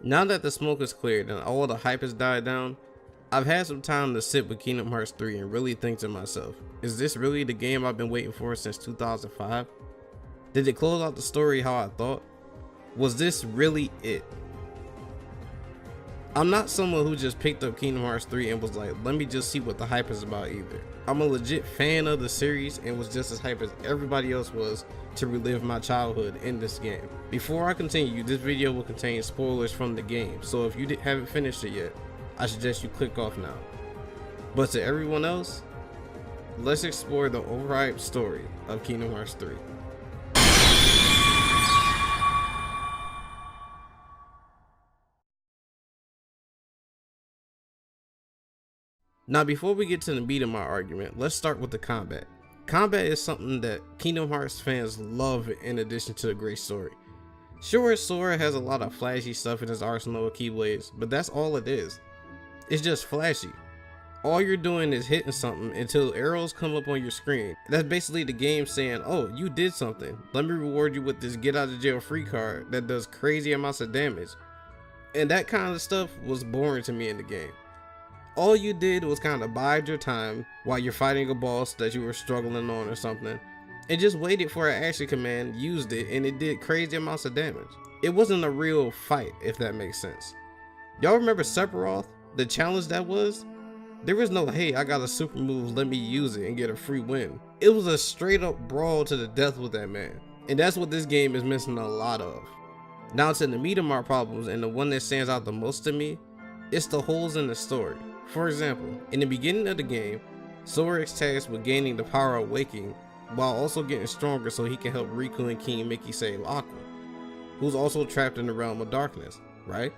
Now that the smoke is cleared and all the hype has died down, I've had some time to sit with Kingdom Hearts 3 and really think to myself, is this really the game I've been waiting for since 2005? Did it close out the story how I thought? Was this really it? I'm not someone who just picked up Kingdom Hearts 3 and was like, let me just see what the hype is about either. I'm a legit fan of the series and was just as hyped as everybody else was to relive my childhood in this game. Before I continue, this video will contain spoilers from the game, so if you haven't finished it yet, I suggest you click off now. But to everyone else, let's explore the overhyped story of Kingdom Hearts 3. Now before we get to the meat of my argument, let's start with the combat. Combat is something that Kingdom Hearts fans love in addition to a great story. Sure, Sora has a lot of flashy stuff in his arsenal of keyblades, but that's all it is. It's just flashy. All you're doing is hitting something until arrows come up on your screen. That's basically the game saying, oh, you did something. Let me reward you with this get out of jail free card that does crazy amounts of damage. And that kind of stuff was boring to me in the game. All you did was kind of bide your time while you're fighting a boss that you were struggling on or something, and just waited for an action command, used it, and it did crazy amounts of damage. It wasn't a real fight, if that makes sense. Y'all remember Sephiroth? The challenge that was? There was no, hey, I got a super move, let me use it and get a free win. It was a straight up brawl to the death with that man. And that's what this game is missing a lot of. Now to the meat of my problems, and the one that stands out the most to me, it's the holes in the story. For example, in the beginning of the game, Sora is tasked with gaining the power of waking while also getting stronger so he can help Riku and King Mickey save Aqua, who's also trapped in the realm of darkness, right?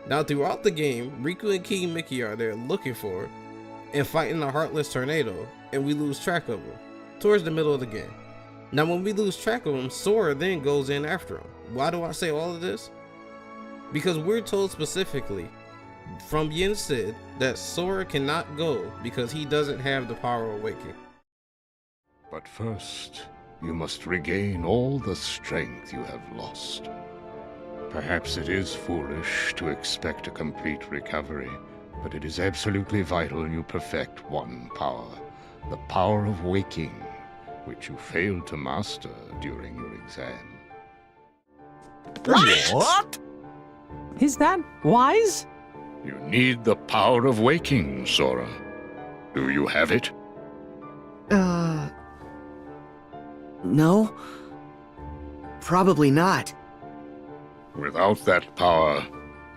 Now throughout the game, Riku and King Mickey are there looking for and fighting a heartless tornado, and we lose track of them towards the middle of the game. Now when we lose track of him, Sora then goes in after him. Why do I say all of this? Because we're told specifically from Yen Sid that Sora cannot go because he doesn't have the power of waking. But first, you must regain all the strength you have lost. Perhaps it is foolish to expect a complete recovery, but it is absolutely vital you perfect one power, the power of waking, which you failed to master during your exam. What? Is that wise? You need the power of waking, Sora. Do you have it? No. Probably not. Without that power,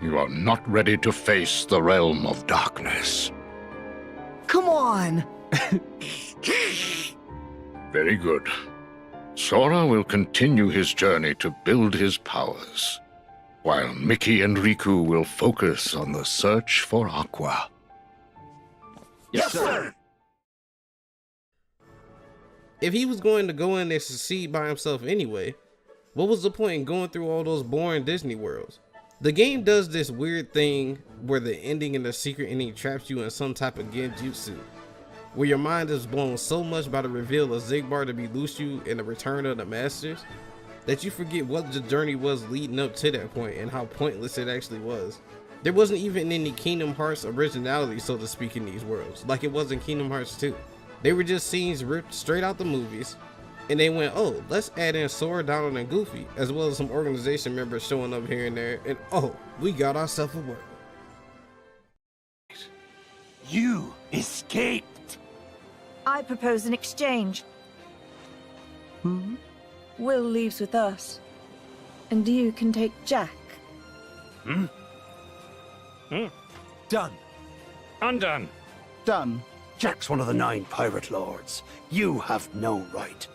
you are not ready to face the realm of darkness. Come on! Very good. Sora will continue his journey to build his powers, while Mickey and Riku will focus on the search for Aqua. Yes, sir! If he was going to go in there to succeed by himself anyway, what was the point in going through all those boring Disney worlds? The game does this weird thing where the ending and the secret ending traps you in some type of genjutsu, where your mind is blown so much by the reveal of Xigbar to be Lucio and the return of the Masters, that you forget what the journey was leading up to that point and how pointless it actually was. There wasn't even any Kingdom Hearts originality, so to speak, in these worlds, like it was in Kingdom Hearts 2. They were just scenes ripped straight out the movies, and they went, oh, let's add in Sora, Donald, and Goofy, as well as some organization members showing up here and there, and oh, we got ourselves a world. You escaped. I propose an exchange. Hmm? Will leaves with us, and you can take Jack. Done. Undone. Done. Jack's one of the 9 pirate lords. You have no right.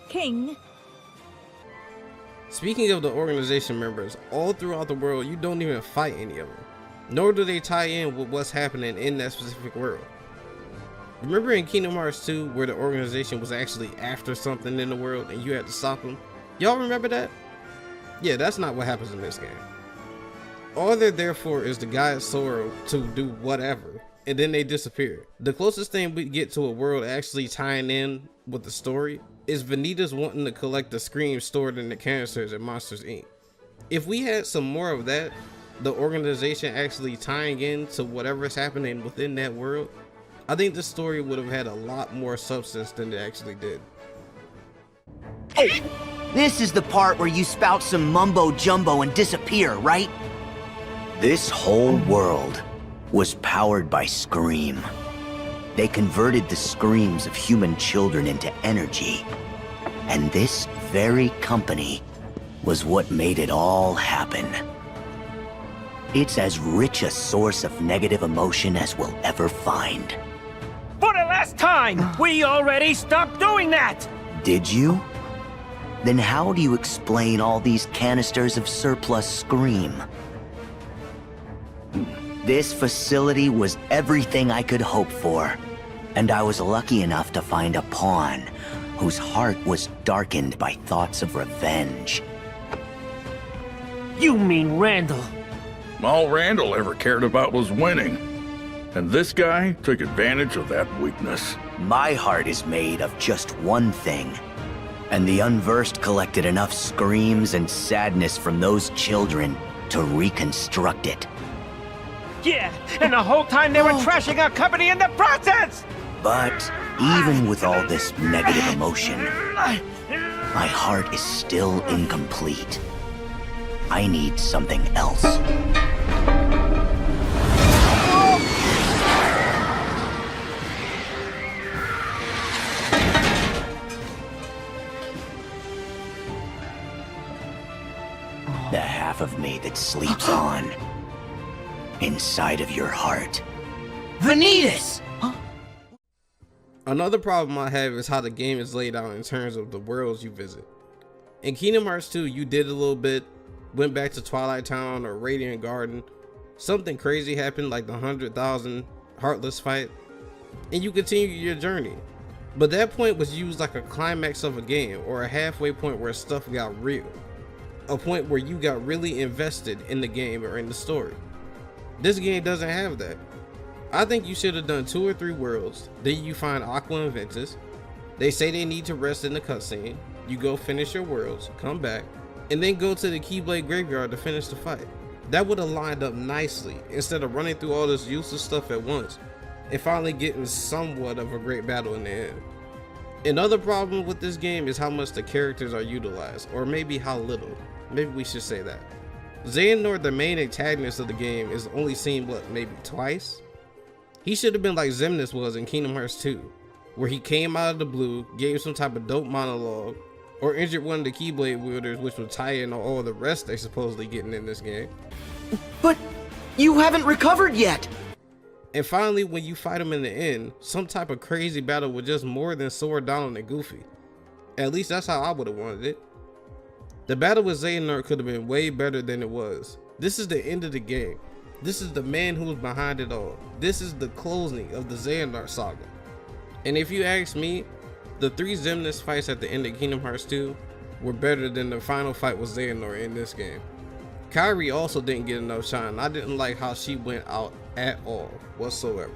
King, Speaking of the organization members, all throughout the world, you don't even fight any of them, nor do they tie in with what's happening in that specific world. Remember in Kingdom Hearts 2 where the organization was actually after something in the world and you had to stop them? Y'all remember that? Yeah, that's not what happens in this game. All they're there for is to guide Sora to do whatever, and then they disappear. The closest thing we get to a world actually tying in with the story is Vanitas wanting to collect the screams stored in the canisters at Monsters Inc. If we had some more of that, the organization actually tying in to whatever's happening within that world, I think the story would have had a lot more substance than it actually did. Hey, this is the part where you spout some mumbo jumbo and disappear, right? This whole world was powered by Scream. They converted the screams of human children into energy. And this very company was what made it all happen. It's as rich a source of negative emotion as we'll ever find. For the last time, we already stopped doing that! Did you? Then how do you explain all these canisters of surplus Scream? This facility was everything I could hope for, and I was lucky enough to find a pawn whose heart was darkened by thoughts of revenge. You mean Randall? All Randall ever cared about was winning. And this guy took advantage of that weakness. My heart is made of just one thing, and the unversed collected enough screams and sadness from those children to reconstruct it. Yeah, and the whole time they were trashing our company in the process! But even with all this negative emotion, my heart is still incomplete. I need something else. The half of me that sleeps on inside of your heart. Vanitas! Another problem I have is how the game is laid out in terms of the worlds you visit. In Kingdom Hearts 2, you did a little bit, went back to Twilight Town or Radiant Garden, something crazy happened like the 100,000 Heartless fight, and you continue your journey. But that point was used like a climax of a game, or a halfway point where stuff got real. A point where you got really invested in the game or in the story. This game doesn't have that. I think you should have done 2 or 3 worlds, then you find Aqua and Ventus. They say they need to rest in the cutscene. You go finish your worlds, come back, and then go to the Keyblade Graveyard to finish the fight. That would have lined up nicely instead of running through all this useless stuff at once and finally getting somewhat of a great battle in the end. Another problem with this game is how much the characters are utilized, or maybe how little. Maybe we should say that. Xehanort, the main antagonist of the game, is only seen, what, maybe twice? He should have been like Xemnas was in Kingdom Hearts 2, where he came out of the blue, gave some type of dope monologue, or injured one of the Keyblade wielders, which would tie in all the rest they're supposedly getting in this game. But you haven't recovered yet! And finally, when you fight him in the end, some type of crazy battle with just more than Sora, Donald, and Goofy. At least that's how I would have wanted it. The battle with Xehanort could have been way better than it was. This is the end of the game. This is the man who was behind it all. This is the closing of the Xehanort saga. And if you ask me, the 3 Xemnas fights at the end of Kingdom Hearts 2 were better than the final fight with Xehanort in this game. Kairi also didn't get enough shine. I didn't like how she went out at all whatsoever.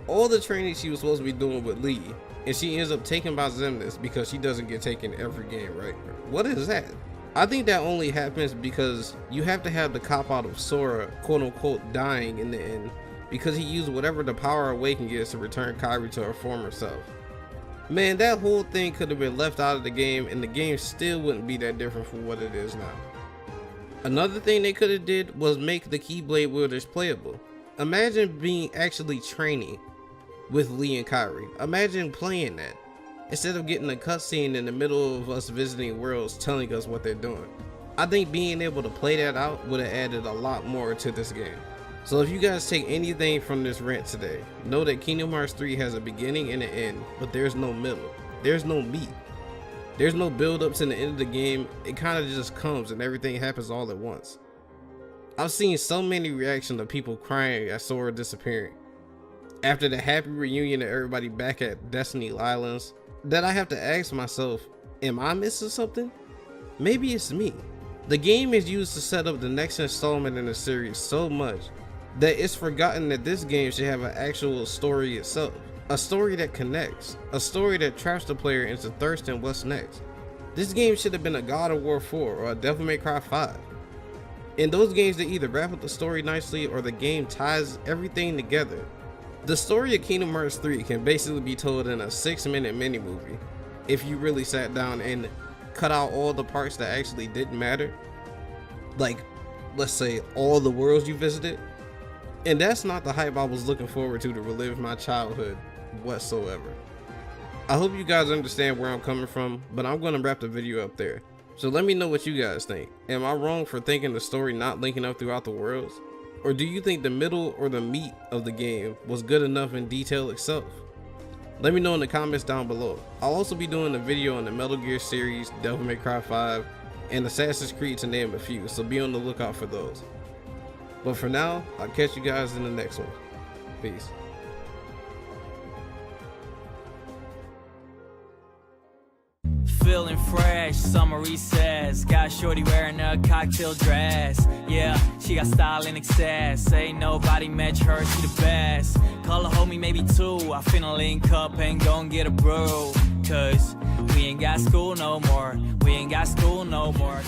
All the training she was supposed to be doing with Lee, and she ends up taken by Xemnas because she doesn't get taken every game, right? What is that? I think that only happens because you have to have the cop out of Sora, quote unquote, dying in the end because he used whatever the power away can get to return Kairi to her former self. Man, that whole thing could have been left out of the game and the game still wouldn't be that different from what it is now. Another thing they could have did was make the Keyblade wielders playable. Imagine being actually training with Lee and Kairi. Imagine playing that instead of getting a cutscene in the middle of us visiting worlds telling us what they're doing. I think being able to play that out would have added a lot more to this game. So if you guys take anything from this rant today, know that Kingdom Hearts 3 has a beginning and an end, but there's no middle. There's no meat. There's no build up to the end of the game. It kind of just comes and everything happens all at once. I've seen so many reactions of people crying at Sora disappearing after the happy reunion of everybody back at Destiny Islands that I have to ask myself, am I missing something? Maybe it's me. The game is used to set up the next installment in the series so much that it's forgotten that this game should have an actual story itself. A story that connects. A story that traps the player into thirsting what's next. This game should have been a God of War 4 or a Devil May Cry 5. In those games, they either wrap up the story nicely or the game ties everything together. The story of Kingdom Hearts 3 can basically be told in a 6-minute mini movie if you really sat down and cut out all the parts that actually didn't matter, like let's say all the worlds you visited. And that's not the hype I was looking forward to relive my childhood whatsoever. I hope you guys understand where I'm coming from, but I'm going to wrap the video up there. So let me know what you guys think. Am I wrong for thinking the story not linking up throughout the worlds? Or do you think the middle or the meat of the game was good enough in detail itself? Let me know in the comments down below. I'll also be doing a video on the Metal Gear series, Devil May Cry 5, and Assassin's Creed to name a few, so be on the lookout for those. But for now, I'll catch you guys in the next one. Peace. Feeling fresh, summer recess. Got shorty wearing a cocktail dress. Yeah, she got style in excess. Ain't nobody match her, she the best. Call her homie, maybe two. I finna link up and gon' get a brew. Cause we ain't got school no more. We ain't got school no more.